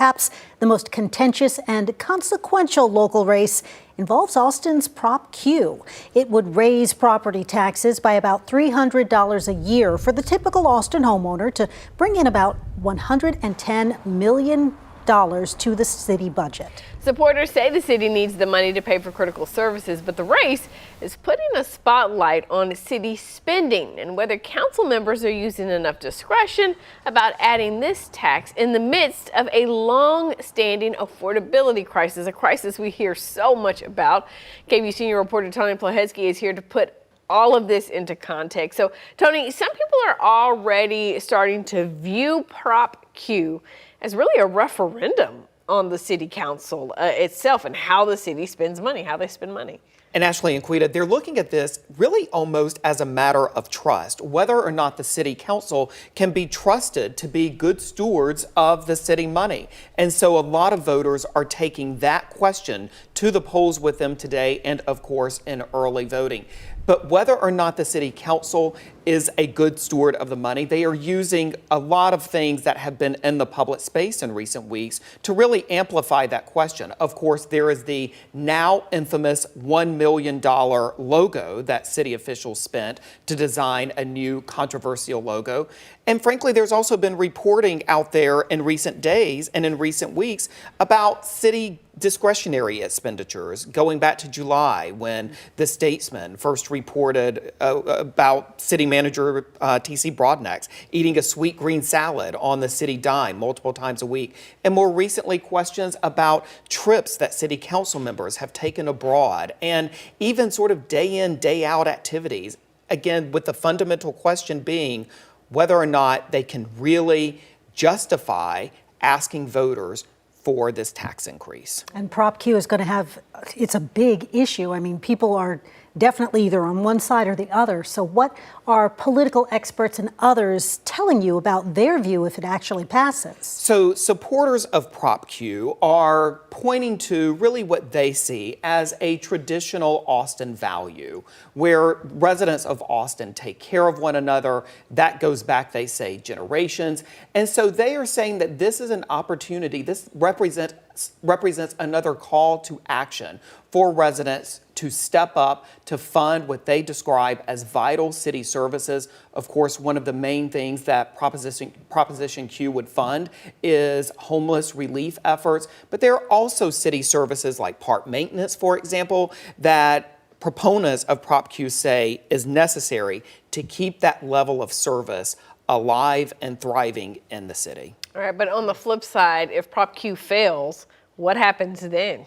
Perhaps the most contentious and consequential local race involves Austin's Prop Q. It would raise property taxes by about $300 a year for the typical Austin homeowner to bring in about $110 million to the city budget. Supporters say the city needs the money to pay for critical services, but the race is putting a spotlight on city spending and whether council members are using enough discretion about adding this tax in the midst of a long-standing affordability crisis, a crisis we hear so much about. KVUE senior reporter Tony Plahetsky is here to put all of this into context. So, Tony, some people are already starting to view Prop Q as really a referendum on the city council itself and how the city spends money, how they spend money. And Ashley and Quita, they're looking at this really almost as a matter of trust, whether or not the city council can be trusted to be good stewards of the city money. And so a lot of voters are taking that question to the polls with them today and, of course, in early voting. But whether or not the city council is a good steward of the money, they are using a lot of things that have been in the public space in recent weeks to really amplify that question. Of course, there is the now infamous $1 million logo that city officials spent to design a new controversial logo. And frankly, there's also been reporting out there in recent days and in recent weeks about city discretionary expenditures going back to July when the Statesman first reported about city manager T.C. Broadnax eating a sweet green salad on the city dime multiple times a week. And more recently, questions about trips that city council members have taken abroad and even sort of day in, day out activities. Again, with the fundamental question being whether or not they can really justify asking voters for this tax increase. And Prop Q is going to have, it's a big issue. I mean, people are definitely either on one side or the other. So what are political experts and others telling you about their view if it actually passes? So supporters of Prop Q are pointing to really what they see as a traditional Austin value, where residents of Austin take care of one another. That goes back, they say, generations. And so they are saying that this is an opportunity, this represents another call to action for residents to step up to fund what they describe as vital city services. Of course, one of the main things that Proposition Q would fund is homeless relief efforts, but there are also city services like park maintenance, for example, that proponents of Prop Q say is necessary to keep that level of service alive and thriving in the city. All right, but on the flip side, if Prop Q fails, what happens then?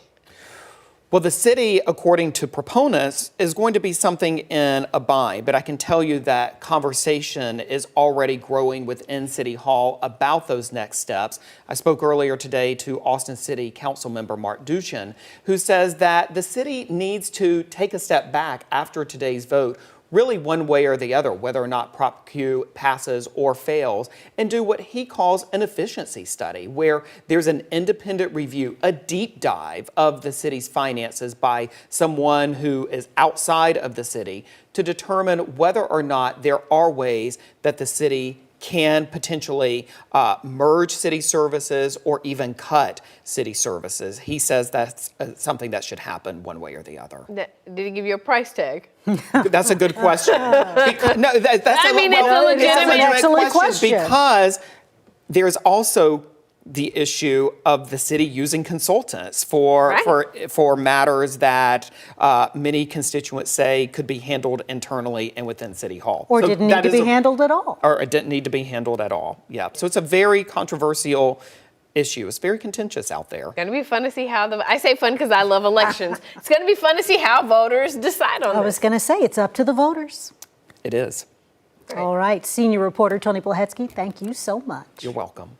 Well, the city, according to proponents, is going to be something in a bind, but I can tell you that conversation is already growing within City Hall about those next steps. I spoke earlier today to Austin City Council member Mark Duchin, who says that the city needs to take a step back after today's vote, really one way or the other, whether or not Prop Q passes or fails, and do what he calls an efficiency study, where there's an independent review, a deep dive of the city's finances by someone who is outside of the city to determine whether or not there are ways that the city can potentially merge city services or even cut city services. He says that's something that should happen one way or the other. Did he give you a price tag? That's a good question. It's a legitimate question. Because there's also the issue of the city using consultants for matters that many constituents say could be handled internally and within City Hall. Or didn't need to be handled at all. Or it didn't need to be handled at all. Yeah. So it's a very controversial issue. It's very contentious out there. It's going to be fun to see how I say fun because I love elections. It's going to be fun to see how voters decide on this. I was going to say it's up to the voters. It is. All right. Senior reporter Tony Plahetsky, thank you so much. You're welcome.